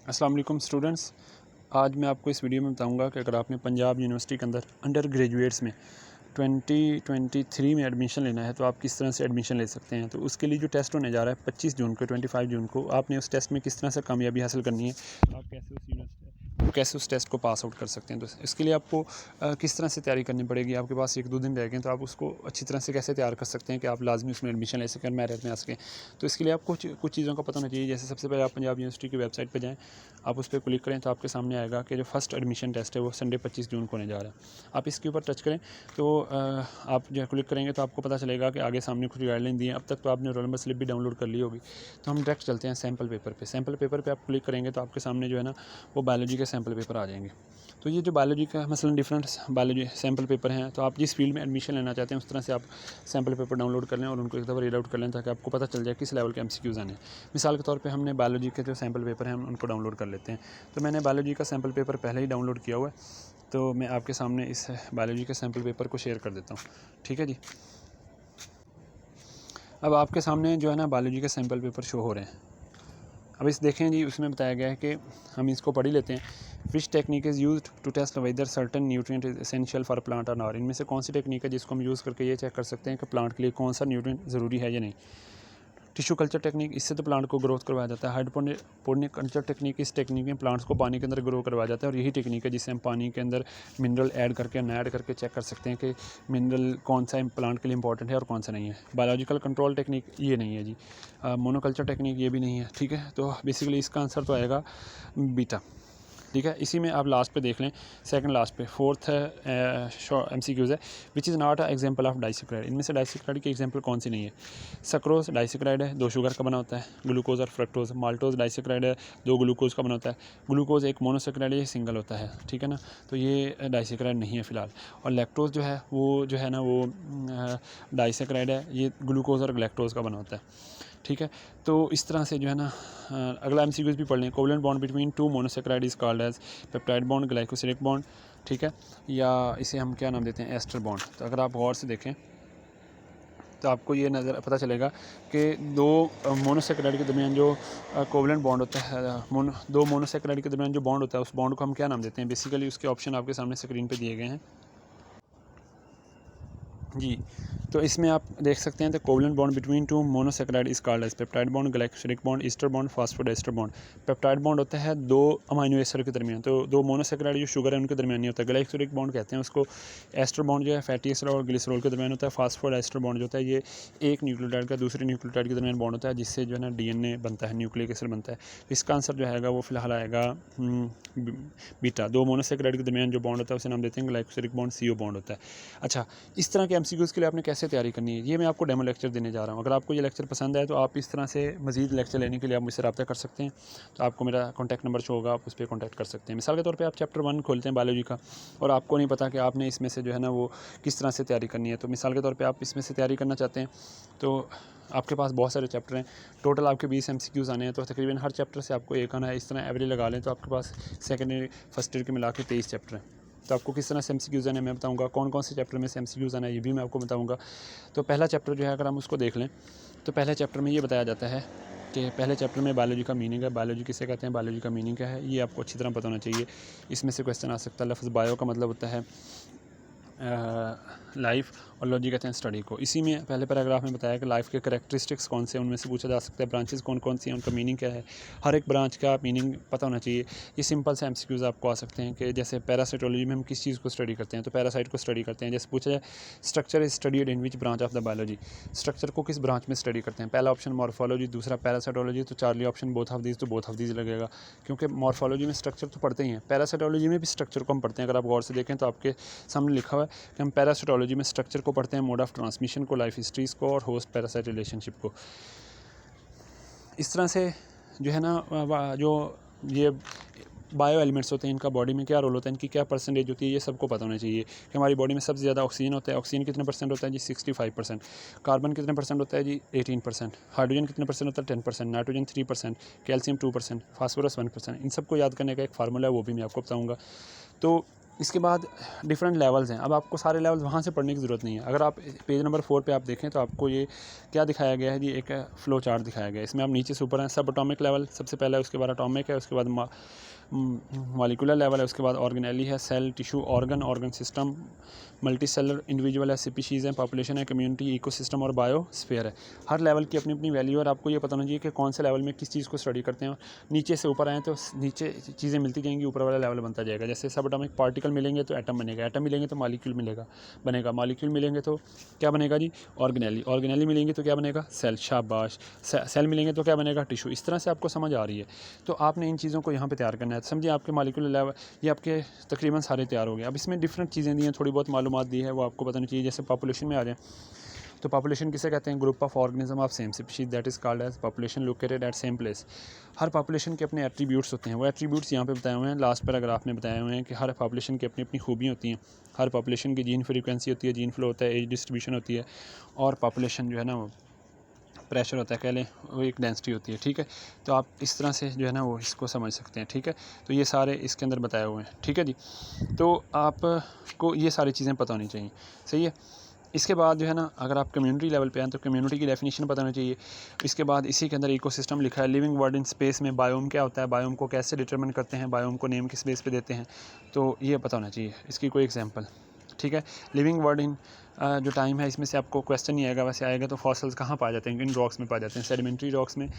अस्सलाम वालेकुम स्टूडेंट्स। आज मैं आपको इस वीडियो में बताऊंगा कि अगर आपने पंजाब यूनिवर्सिटी के अंदर अंडर ग्रेजुएट्स में 2023 में एडमिशन लेना है तो आप किस तरह से एडमिशन ले सकते हैं। तो उसके लिए जो टेस्ट होने जा रहा है 25 जून को 25 जून को आपने उस टेस्ट में किस तरह से कामयाबी हासिल करनी है, आप कैसे उस टेस्ट को पास आउट कर सकते हैं। तो इसके लिए आपको किस तरह से तैयारी करनी पड़ेगी। आपके पास 1-2 दिन रह गए तो आप उसको अच्छी तरह से कैसे तैयार कर सकते हैं कि आप लाजमी उसमें एडमिशन ले सकें, मेरिट में आ सकें। तो इसके लिए आपको कुछ चीज़ों का पता होना चाहिए। जैसे सबसे पहले आप पंजाब यूनिवर्सिटी की वेबसाइट पर जाएँ, आप उस पर क्लिक करें तो आपके सामने आएगा कि जो फर्स्ट एडमिशन टेस्ट है वो संडे 25 जून को होने जा रहा है। आप इसके ऊपर टच करें तो आप जो क्लिक करेंगे तो आपको पता चलेगा कि आगे सामने कुछ गाइडलाइन दी है। अब तक तो आपने रोल नंबर स्लिप भी डाउनलोड कर ली होगी। तो हम डायरेक्ट चलते हैं सैम्पल पेपर पे। सैम्पल पेपर पे आप क्लिक करेंगे तो आपके सामने जो है ना वो बायोलॉजी के सैम्पल पेपर आ जाएंगे। तो ये जो बायोलॉजी का मसलन डिफरेंट बायोलॉजी सैम्पल पेपर हैं, तो आप जिस फील्ड में एडमिशन लेना चाहते हैं उस तरह से आप सैम्पल पेपर डाउनलोड कर लें और उनको एक दफ़ा रीड आउट कर लें ताकि आपको पता चल जाए किस लेवल के MCQs आने हैं। मिसाल के तौर पे हमने बायोलॉजी के जो सैम्पल पेपर हैं हम उनको डाउनलोड कर लेते हैं। तो मैंने बायोलॉजी का सैम्पल पेपर पहले ही डाउनलोड किया हुआ है, तो मैं आपके सामने इस बायोलॉजी के सैम्पल पेपर को शेयर कर देता हूँ। ठीक है जी। अब आपके सामने जो है ना बायोलॉजी के सैम्पल पेपर शो हो रहे हैं। अब इस देखें जी, उसमें बताया गया है कि हम इसको पढ़ ही लेते हैं। Which technique is used to test whether certain nutrient is essential for plant और नॉट। इनमें से कौन सी टेक्निक है जिसको हम यूज़ करके ये चेक कर सकते हैं कि प्लांट के लिए कौन सा न्यूट्रिएंट ज़रूरी है या नहीं। टिश्यू कल्चर टेक्निक, इससे तो प्लांट को ग्रोथ करवाया जाता है। हाइड्रोपोनिक कल्चर टेक्निक, इस टेक्निक में प्लांट्स को पानी के अंदर ग्रो करवाया जाता है और यही टेक्निक है जिससे हम पानी के अंदर मिनरल ऐड करके ना ऐड करके चेक कर सकते हैं कि मिनरल कौन सा प्लांट के लिए इंपॉर्टेंट है और कौन सा नहीं है। बायोलॉजिकल कंट्रोल टेक्निक ये नहीं है जी। मोनोकल्चर टेक्निक ये भी नहीं है। ठीक है, तो बेसिकली इसका आंसर तो आएगा बीटा। ठीक है, इसी में आप लास्ट पे देख लें, सेकंड लास्ट पे फोर्थ MCQs है which is not a example of disaccharide. इनमें से डाइसेक्राइड की एग्जांपल कौन सी नहीं है। सक्रोज डाइसेक्राइड है, 2 शुगर का बना होता है, ग्लूकोज और फ्रक्टोज। माल्टोज डाइसेक्राइड है, 2 ग्लूकोज का बना होता है। ग्लूकोज एक मोनोसेक्राइड है, ये सिंगल होता है। ठीक है ना, तो ये डाइसेक्राइड नहीं है फ़िलहाल। और लैक्टोज जो है वो जो है ना वो डाइसेक्राइड है, ये ग्लूकोज और लैक्टोज का बना होता है। ठीक है, तो इस तरह से जो है ना अगला MCQs भी पढ़ लें। Covalent bond between 2 monosaccharide is called as peptide bond, glycosidic bond. ठीक है, या इसे हम क्या नाम देते हैं, एस्टर बॉन्ड। तो अगर आप गौर से देखें तो आपको ये नज़र पता चलेगा कि 2 मोनोसेक्राइड के दरमियान जो कोवलेंट बॉन्ड होता है, 2 मोनोसेक्राइड के दरमियान जो बॉन्ड होता है उस बॉन्ड को हम क्या नाम देते हैं। बेसिकली उसके ऑप्शन आपके सामने स्क्रीन पर दिए गए हैं जी। तो इसमें आप देख सकते हैं the covalent bond between 2 monosaccharide is called as peptide bond, glycosidic bond, ester bond, phosphodiester bond. Peptide bond होता है 2 अमाइनो एसिड के दरमियान, तो 2 मोनोसेक्राइड जो शुगर है उनके दरमियान नहीं होता। ग्लाइकोसिलिक बॉन्ड कहते हैं उसको। एस्टर बॉन्ड जो है फैटी एसिड और ग्लिसरॉल के दरमियान होता है। फॉस्फोडाइस्टर बॉन्ड जो होता है ये एक न्यूक्लियोटाइड का दूसरे न्यूक्लियोटाइड के दरमियान बॉन्ड होता है, जिससे जो है ना DNA बनता है, न्यूक्लिक एसिड बनता है। तो इसका आंसर जो है वो फिलहाल आएगा बीटा। 2 मोनोसेक्राइड के दरमियान जो बॉन्ड होता है उसे नाम देते हैं ग्लाइकोसिलिक बॉन्ड, CO बॉन्ड होता है। अच्छा, इस तरह के MCQs के लिए आपने कैसे तैयारी करनी है, ये मैं आपको डेमो लेक्चर देने जा रहा हूँ। अगर आपको ये लेक्चर पसंद आए तो आप इस तरह से मजीद लेक्चर लेने के लिए आप मुझसे रब्ता कर सकते हैं। तो आपको मेरा कॉन्टैक्ट नंबर शो होगा, आप उस पर कॉन्टैक्ट कर सकते हैं। मिसाल के तौर पे आप चैप्टर 1 खोलते हैं बायोलॉजी का और आपको नहीं पता कि आपने इसमें से जो है ना वो किस तरह से तैयारी करनी है। तो मिसाल के तौर पर आप इसमें से तैयारी करना चाहते हैं तो आपके पास बहुत सारे चैप्टर हैं, टोटल आपके 20 MCQs आने हैं, तो तकरीबन हर चैप्टर से आपको एक आना है। इस तरह एवरेज लगा लें तो आपके पास सेकेंड ईयर फर्स्ट ईयर के मिला के 23 चैप्टर हैं। तो आपको किस तरह से MCQs आने मैं बताऊंगा, कौन कौन से चैप्टर में से MCQs आना है ये भी मैं आपको बताऊंगा। तो पहला चैप्टर जो है अगर हम उसको देख लें तो पहले चैप्टर में ये बताया जाता है कि पहले चैप्टर में बायोलॉजी का मीनिंग है। बायोलॉजी किसे कहते हैं, बायोलॉजी का मीनिंग क्या है, ये आपको अच्छी तरह पता होना चाहिए। इसमें से क्वेश्चन आ सकता है। लफ्ज़ बायो का मतलब होता है लाइफ और लॉजी कहते हैं स्टडी को। इसी में पहले पैराग्राफ में बताया कि लाइफ के करैक्टरिस्टिक्स कौन से, उनमें से पूछा जा सकता है ब्रांचेस कौन कौन सी हैं, उनका मीनिंग क्या है। हर एक ब्रांच का मीनिंग पता होना चाहिए। ये सिंपल से MCQs आपको आ सकते हैं कि जैसे पैरासाइटोलॉजी में हम किस चीज़ को स्टडी करते हैं, तो पैरासाइट को स्टडी करते हैं। जैसे पूछा जाए structure is studied in which branch of the biology, structure को किस ब्रांच में स्टडी करते हैं। पहला ऑप्शन मॉर्फोलॉजी, दूसरा पैरासाइटोलॉजी, तो Charlie option both of these, तो बोथ ऑफ दीज लगेगा क्योंकि मॉर्फोलॉजी में स्ट्रक्चर तो पढ़ते ही हैं, पैरासाइटोलॉजी में भी स्ट्रक्चर को हम पढ़ते हैं। अगर आप गौर से देखें तो आपके सामने लिखा हुआ है कि हम पैरासाइटोलॉजी में स्ट्रक्चर को पढ़ते हैं, मोड ऑफ ट्रांसमिशन को, लाइफ हिस्ट्रीज़ को और होस्ट पैरासाइट रिलेशनशिप को। इस तरह से जो है ना जो ये बायो एलिमेंट्स होते हैं इनका बॉडी में क्या रोल होता है, इनकी क्या परसेंटेज होती है, ये सबको पता होना चाहिए कि हमारी बॉडी में सबसे ज़्यादा ऑक्सीजन होता है। ऑक्सीजन कितने % होता है जी, 65%। कार्बन कितने % होता है जी, 18%। हाइड्रोजन कितने % होता है, 10%। Nitrogen 3%, calcium 2%, phosphorus 1%। इन सबको याद करने का एक फार्मूला है, वो भी मैं आपको बताऊँगा। तो इसके बाद डिफरेंट लेवल्स हैं। अब आपको सारे लेवल्स वहाँ से पढ़ने की ज़रूरत नहीं है। अगर आप पेज नंबर 4 पे आप देखें तो आपको ये क्या दिखाया गया है जी, एक फ़्लो चार्ट दिखाया गया है। इसमें आप नीचे से ऊपर हैं, सब एटॉमिक लेवल सबसे पहले है, उसके बाद एटॉमिक है, उसके बाद मॉलिक्यूलर लेवल है, उसके बाद ऑर्गेनेली है, cell, tissue, organ system, multicellular, individual है, स्पीशीज़ है, पॉपुलेशन है, कम्युनिटी, इकोसिस्टम और बायोस्फीयर है। हर लेवल की अपनी अपनी वैल्यू और आपको ये पता होना चाहिए कि कौन से लेवल में किस चीज़ को स्टडी करते हैं। नीचे से ऊपर आएँ तो नीचे चीज़ें मिलती जाएंगी, ऊपर वाला लेवल बनता जाएगा। जैसे सब एटॉमिक पार्टिकल मिलेंगे तो एटम बनेगा, एटम मिलेंगे तो मॉलिक्यूल बनेगा, मॉलिक्यूल मिलेंगे तो क्या बनेगा जी, ऑर्गेनेली मिलेंगे तो क्या बनेगा, सेल, शाबाश, सेल मिलेंगे तो क्या बनेगा, टिश्यू। इस तरह से आपको समझ आ रही है। तो आपने इन चीज़ों को यहाँ पे तैयार करना है। समझिए आपके मॉलिक्यूलर लेवल ये आपके तकरीबन सारे तैयार हो गए। अब इसमें डिफरेंट चीज़ें दी हैं, थोड़ी बहुत मालूमात दी है, वो आपको पता नहीं चाहिए। जैसे पॉपुलेशन में आ जाए तो पॉपुलेशन किसे कहते हैं, group of organism of same species that is called as population located at same place. हर पॉपुलेशन के अपने एट्रीब्यूट्स होते हैं, वो एट्रीब्यूट्स यहाँ पे बताए हुए हैं, लास्ट पैराग्राफ में बताए हुए हैं कि हर पॉपुलेशन की अपनी अपनी खूबियाँ होती हैं। हर पॉपुलेशन की जीन फ्रीक्वेंसी होती है, जीन फ्लो होता है, एज डिस्ट्रीब्यूशन होती है, और पॉपुलेशन जो है ना वो प्रेशर होता है, कह लें वो एक डेंसिटी होती है। ठीक है, तो आप इस तरह से जो है ना वो इसको समझ सकते हैं। ठीक है, तो ये सारे इसके अंदर बताए हुए हैं। ठीक है जी, तो आपको ये सारी चीज़ें पता होनी चाहिए। सही है। इसके बाद जो है ना, अगर आप कम्युनिटी लेवल पे हैं तो कम्युनिटी की डेफिनेशन पता होनी चाहिए। इसके बाद इसी के अंदर इकोसिस्टम लिखा है, लिविंग वर्ल्ड इन स्पेस में बायोम क्या होता है, बायोम को कैसे डिटरमिन करते हैं, बायोम को नेम किस बेस पे देते हैं, तो ये पता होना चाहिए। इसकी कोई एग्जांपल। ठीक है, लिविंग वर्ल्ड इन जो टाइम है, इसमें से आपको क्वेश्चन नहीं आएगा, वैसे आएगा तो फॉसल्स कहाँ पाए जाते हैं, इन रॉक्स में पाए जाते हैं, सेडिमेंट्री रॉक्स में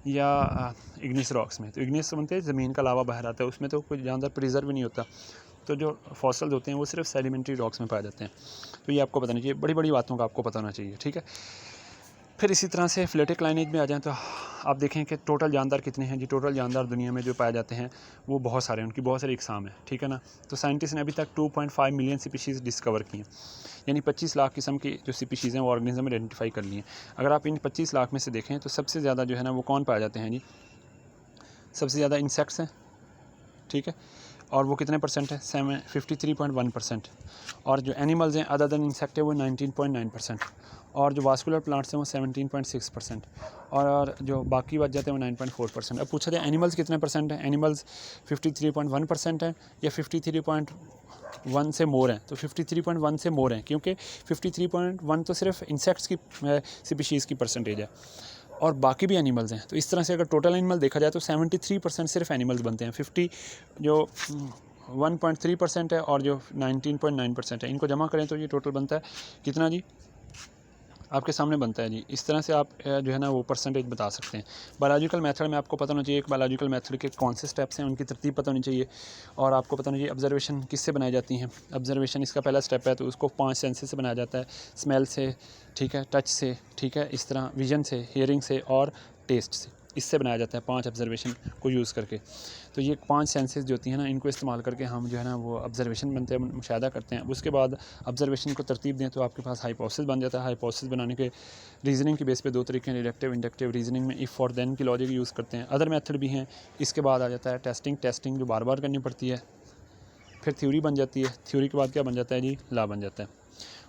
या इग्निस रॉक्स में। तो इग्निस बनते हैं ज़मीन का लावा बह रहा है, उसमें तो कोई जानदार प्रिजर्व नहीं होता। तो जो फॉसल्स होते हैं वो सिर्फ सेडिमेंट्री रॉक्स में पाए जाते हैं। तो ये आपको पता नहीं चाहिए, बड़ी बड़ी बातों का आपको पता होना चाहिए। ठीक है, फिर इसी तरह से फ्लेटिक लाइनेज में आ जाएँ तो आप देखें कि टोटल जानदार कितने हैं जी। टोटल जानदार दुनिया में जो पाए जाते हैं वो बहुत सारे हैं, उनकी बहुत सारी इकसाम है। ठीक है ना, तो साइंटिस्ट ने अभी तक 2.5 मिलियन स्पीशीज़ डिस्कवर की हैं, यानी 25 लाख किस्म की जो स्पीशीज़ हैं वो ऑर्गेनिज्म आइडेंटिफाई कर ली हैं। अगर आप इन 25 लाख में से देखें तो सबसे ज़्यादा जो है ना वो कौन पाए जाते हैं जी, सबसे ज़्यादा इंसेक्ट्स हैं। ठीक है, और वो कितने परसेंट है, 53.1%। और जो एनिमल्स हैं अदर देन इंसेक्ट है वो 19.9%। और जो वास्कुलर प्लांट्स हैं वो 17.6%। और जो बाकी बच जाते हैं वो 9.4%। अब पूछा जाए एनिमल्स कितने परसेंट हैं, एनिमल्स 53.1% है या 53.1 से मोर हैं, तो 53.1 से मोर हैं, क्योंकि 53.1 तो सिर्फ इंसेक्ट्स की स्पीशीज़ की परसेंटेज है और बाकी भी एनिमल्स हैं। तो इस तरह से अगर टोटल एनिमल देखा जाए तो 73% सिर्फ एनिमल्स बनते हैं। 50 जो 1.3% है और जो 19.9% है, इनको जमा करें तो ये टोटल बनता है कितना जी, आपके सामने बनता है जी। इस तरह से आप जो है ना वो परसेंटेज बता सकते हैं। बायोलॉजिकल मेथड में आपको पता होना चाहिए कि बायोलॉजिकल मेथड के कौन से स्टेप्स हैं, उनकी तरतीब पता होनी चाहिए। और आपको पता होना चाहिए ऑब्जर्वेशन किससे बनाई जाती हैं। ऑब्जर्वेशन इसका पहला स्टेप है, तो उसको 5 सेंसेस से बनाया जाता है, स्मेल से, ठीक है, टच से, ठीक है, इस तरह विजन से, हियरिंग से और टेस्ट से, इससे बनाया जाता है 5 ऑब्जर्वेशन को यूज़ करके। तो ये 5 सेंसेस जो होती हैं ना, इनको इस्तेमाल करके हम जो है ना वो ऑब्जर्वेशन बनते हैं, मुशाहिदा करते हैं। उसके बाद ऑब्जर्वेशन को तरतीब दें तो आपके पास हाइपोथेसिस बन जाता है। हाइपोथेसिस बनाने के रीजनिंग के बेस पे 2 तरीके हैं, डिडक्टिव इंडक्टिव। रीजनिंग में इफ़ और देन की लॉजिक यूज़ करते हैं, अदर मेथड भी हैं। इसके बाद आ जाता है टेस्टिंग जो बार बार करनी पड़ती है। फिर थ्योरी बन जाती है, थ्योरी के बाद क्या बन जाता है जी, लॉ बन जाता है।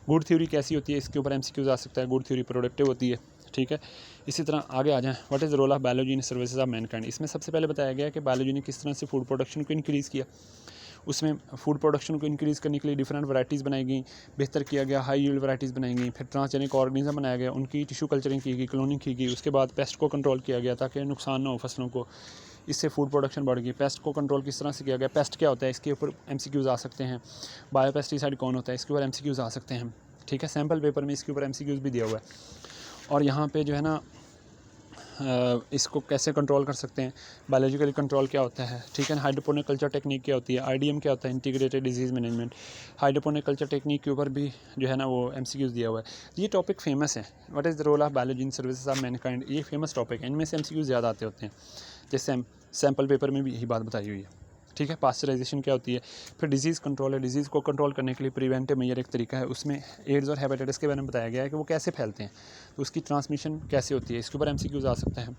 गुड थ्योरी कैसी होती है, इसके ऊपर MCQs आ सकता है। गुड थ्योरी प्रोडक्टिव होती है। ठीक है, इसी तरह आगे आ जाएँ, what is the role of biology in services of mankind. इसमें सबसे पहले बताया गया है कि बायोलॉजी ने किस तरह से फूड प्रोडक्शन को इंक्रीज़ किया। उसमें फूड प्रोडक्शन को इंक्रीज़ करने के लिए डिफरेंट वैराइटीज़ बनाई गई, बेहतर किया गया, हाई यील्ड वैराइटीज़ बनाई गई। फिर ट्रांसजेनिक ऑर्गेनिज्म बनाया गया, उनकी टिश्यू कल्चरिंग की गई, क्लोनिंग की गई। उसके बाद पेस्ट को कंट्रोल किया गया ताकि नुकसान ना हो फसलों को, इससे फूड प्रोडक्शन बढ़ गई। पेस्ट को कंट्रोल किस तरह से किया गया, पेस्ट क्या होता है, इसके ऊपर MCQs आ सकते हैं। बायोपेस्टिसाइड कौन होता है, इसके ऊपर MCQs आ सकते हैं। ठीक है, सैम्पल पेपर में इसके ऊपर MCQs भी दिया हुआ है। और यहाँ पे जो है ना इसको कैसे कंट्रोल कर सकते हैं, बायोलॉजिकली कंट्रोल क्या होता है। ठीक है, हाइड्रोपोनिक कल्चर टेक्निक क्या होती है, IDM क्या होता है, integrated disease management. Hydroponic culture technique के ऊपर भी जो है ना वो MCQs दिया हुआ है। ये टॉपिक फेमस है, what is the role of biology in services of mankind. ये फेमस टॉपिक है, इनमें से MCQs ज़्यादा आते होते हैं, जैसे सैम्पल पेपर में भी यही बात बताई हुई है। ठीक है, पास्चराइजेशन क्या होती है। फिर डिजीज़ कंट्रोल है, डिजीज़ को कंट्रोल करने के लिए प्रिवेंटिव मेजर एक तरीका है। उसमें एड्स और हेपेटाइटिस के बारे में बताया गया है कि वो कैसे फैलते हैं, तो उसकी ट्रांसमिशन कैसे होती है, इसके ऊपर MCQs आ सकते हैं।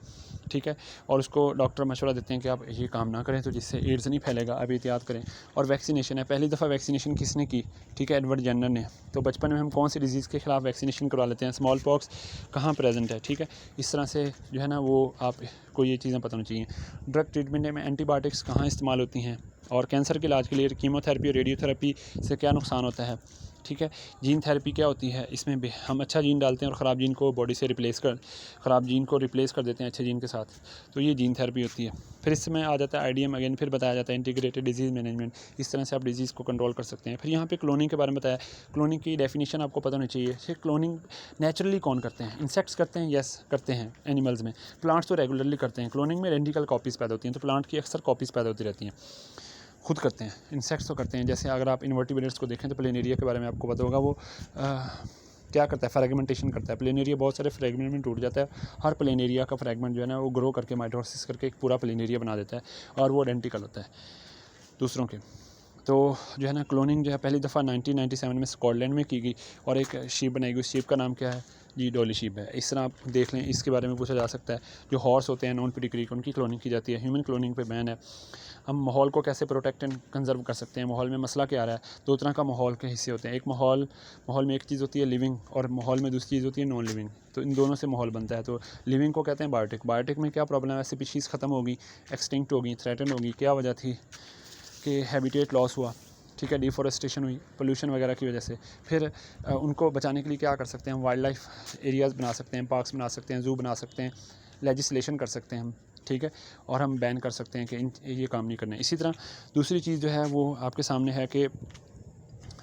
ठीक है, और उसको डॉक्टर मशवरा देते हैं कि आप ये काम ना करें तो जिससे एड्स नहीं फैलेगा, अब एहतियात करें। और वैक्सीनेशन है, पहली दफ़ा वैक्सीनेशन किसने की, ठीक है, एडवर्ड जेनर ने। तो बचपन में हम कौन सी डिजीज़ के ख़िलाफ़ वैक्सीनेशन करवा लेते हैं, स्मॉल पॉक्स कहाँ प्रेजेंट है, ठीक है। इस तरह से जो है ना वो आपको ये चीज़ें पता होनी चाहिए। ड्रग ट्रीटमेंट में एंटीबायोटिक्स कहाँ इस्तेमाल होती हैं, और कैंसर के इलाज के लिए कीमोथेरेपी और रेडियोथेरेपी से क्या नुकसान होता है, ठीक है। जीन थेरेपी क्या होती है, इसमें भी हम अच्छा जीन डालते हैं और ख़राब जीन को बॉडी से ख़राब जीन को रिप्लेस कर देते हैं अच्छे जीन के साथ, तो ये जीन थेरेपी होती है। फिर इसमें आ जाता है IDM अगेन, फिर बताया जाता है इंटीग्रेटेड डिजीज़ मैनेजमेंट, इस तरह से आप डिजीज़ को कंट्रोल कर सकते हैं। फिर यहाँ पे क्लोनिंग के बारे में बताया, क्लोनिंग की डेफिनेशन आपको पता होनी चाहिए। फिर क्लोनिंग नेचुरली कौन करते हैं, इंसेक्ट्स करते हैं, यस करते हैं एनिमल्स में। प्लांट्स तो रेगुलरली करते हैं। क्लोनिंग में आइडेंटिकल कॉपीज़ पैदा होती हैं, तो प्लांट की अक्सर कॉपीज़ पैदा होती रहती हैं, खुद करते हैं। इंसेक्ट्स तो करते हैं, जैसे अगर आप इन्वर्टिब्रेट्स को देखें तो प्लेनेरिया के बारे में आपको पता होगा, वो क्या करता है, फ्रेगमेंटेशन करता है। प्लेनेरिया बहुत सारे फ्रेगमेंट में टूट जाता है, हर प्लेनेरिया का फ्रेगमेंट जो है ना वो ग्रो करके माइटोसिस करके एक पूरा प्लेनेरिया बना देता है, और वो आइडेंटिकल होता है दूसरों के। तो जो है ना क्लोनिंग जो है पहली दफ़ा 1997 में स्कॉटलैंड में की गई, और एक शीप बनाई गई। उस शीप का नाम क्या है जी, डॉली शीप है। इस तरह आप देख लें, इसके बारे में पूछा जा सकता है। जो हॉर्स होते हैं नॉन पेडिग्री, उनकी क्लोनिंग की जाती है। ह्यूमन क्लोनिंग पे बैन है। हम माहौल को कैसे प्रोटेक्ट एंड कंजर्व कर सकते हैं, माहौल में मसला क्या आ रहा है। दो तरह का माहौल के हिस्से होते हैं, एक माहौल में एक चीज़ होती है लिविंग, और माहौल में दूसरी चीज़ होती है नॉन लिविंग। तो इन दोनों से माहौल बनता है। तो लिविंग को कहते हैं बायोटिक। बायोटिक में क्या प्रॉब्लम है, स्पीशीज़ ख़त्म होगी, एक्सटिंक्ट होगी, थ्रेटन होगी। क्या वजह थी कि हैबिटेट लॉस हुआ, ठीक है, डिफॉरेस्टेशन हुई, पोल्यूशन वगैरह की वजह से। फिर उनको बचाने के लिए क्या कर सकते हैं, हम वाइल्ड लाइफ एरियाज़ बना सकते हैं, पार्क्स बना सकते हैं, ज़ू बना सकते हैं, लेजिस्लेशन कर सकते हैं हम, ठीक है, और हम बैन कर सकते हैं कि ये काम नहीं करना है। इसी तरह दूसरी चीज़ जो है वो आपके सामने है कि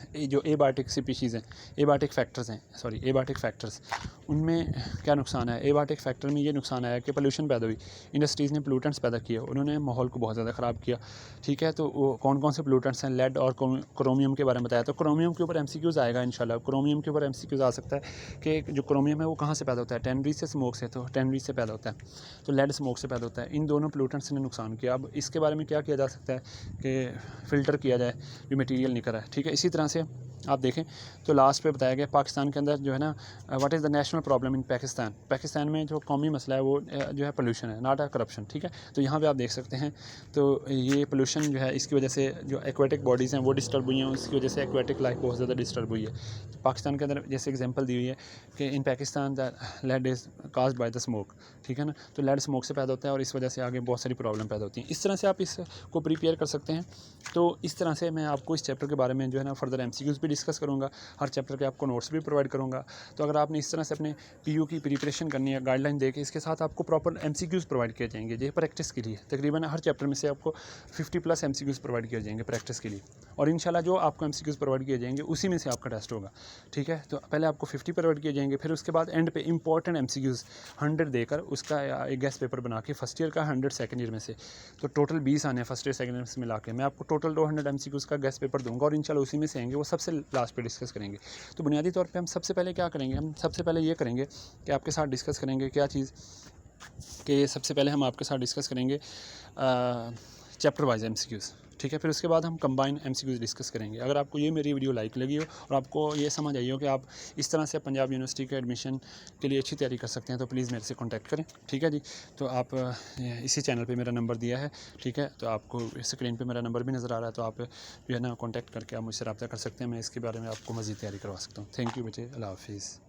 जो एबायोटिक स्पीशीज़ हैं, एबायोटिक फैक्टर्स हैं, सॉरी एबायोटिक फैक्टर्स, उनमें क्या नुकसान है। एबायोटिक फैक्टर में ये नुकसान आया कि पोल्यूशन पैदा हुई, इंडस्ट्रीज़ ने पोल्यूटेंट्स पैदा किए, उन्होंने माहौल को बहुत ज़्यादा ख़राब किया, ठीक है। तो वो कौन कौन से पोल्यूटेंट्स हैं, लेड और क्रोमियम के बारे में बताया। तो क्रोमियम के ऊपर MCQs आएगा इंशाल्लाह। क्रोमियम के ऊपर MCQs आ सकता है कि जो क्रोमियम है वो कहाँ से पैदा होता है, टैनरी से, स्मोक से। तो टैनरी से पैदा होता है, तो लेड स्मोक से पैदा होता है। इन दोनों पोल्यूटेंट्स ने नुकसान किया। अब इसके बारे में क्या किया जा सकता है कि फ़िल्टर किया जाए जो मटीरियल निकल रहा है, ठीक है। इसी तरह से आप देखें तो लास्ट पे बताया गया पाकिस्तान के अंदर जो है ना, what is the national problem in Pakistan. Pakistan में जो कौमी मसला है वो जो है पोल्यूशन है, नॉट अ करप्शन, ठीक है। तो यहाँ पे आप देख सकते हैं, तो ये पोल्यूशन जो है इसकी वजह से जो एक्वेटिक बॉडीज़ हैं वो डिस्टर्ब हुई हैं, उसकी वजह से एक्वेटिक लाइफ बहुत ज़्यादा डिस्टर्ब हुई है। तो पाकिस्तान के अंदर जैसे एग्जाम्पल दी हुई है कि in Pakistan the lead is caused by the smoke, ठीक है ना। तो लेड स्मोक से पैदा होता है और इस वजह से आगे बहुत सारी प्रॉब्लम पैदा होती हैं। इस तरह से आप इसको प्रिपेयर कर सकते हैं। तो इस तरह से मैं आपको इस चैप्टर के बारे में जो है ना फर्दर MCQs भी डिस्कस करूँगा, हर चैप्टर के आपको नोट्स भी प्रोवाइड करूँगा। तो अगर आपने इस तरह से अपने PU की प्रिपरेशन करनी है, गाइडलाइन दे के इसके साथ आपको प्रॉपर MCQs प्रोवाइड किए जाएंगे ये प्रैक्टिस के लिए। तकरीबन हर चैप्टर में से आपको 50+ MCQs प्रोवाइड किए जाएंगे प्रैक्टिस के लिए, और इंशाल्लाह जो आपको MCQs प्रोवाइड किए जाएंगे उसी में से आपका टेस्ट होगा, ठीक है। तो पहले आपको 50 प्रोवाइड किए जाएंगे, फिर उसके बाद एंड पे इंपॉर्टेंट MCQs 100 देकर उसका एक गेस्ट पेपर बना के फर्स्ट ईयर का 100 सेकंड ईयर में से, तो टोटल 20 आने हैं फर्स्ट ईयर सेकंड ईयर से मिला के। मैं आपको टोटल 200 MCQs का गेस्ट पेपर दूंगा, और इंशाल्लाह उसी में से आएंगे, वो सबसे लास्ट पे डिस्कस करेंगे। तो बुनियादी तौर पे हम सबसे पहले क्या करेंगे, हम सबसे पहले ये करेंगे कि आपके साथ डिस्कस करेंगे क्या चीज़, कि सबसे पहले हम आपके साथ डिस्कस करेंगे चैप्टर वाइज MCQs, ठीक है। फिर उसके बाद हम कंबाइन MCQs डिस्कस करेंगे। अगर आपको ये मेरी वीडियो लाइक लगी हो और आपको ये समझ आई हो कि आप इस तरह से पंजाब यूनिवर्सिटी के एडमिशन के लिए अच्छी तैयारी कर सकते हैं, तो प्लीज़ मेरे से कॉन्टैक्ट करें, ठीक है जी। तो आप इसी चैनल पे मेरा नंबर दिया है, ठीक है। तो आपको स्क्रीन पे मेरा नंबर भी नज़र आ रहा है, तो आप जो है ना कॉन्टैक्ट करके आप मुझसे रब्ता कर सकते हैं। मैं इसके बारे में आपको मज़ीद तैयारी करवा सकता हूँ। थैंक यू बच्चे, अल्लाह हाफिज़।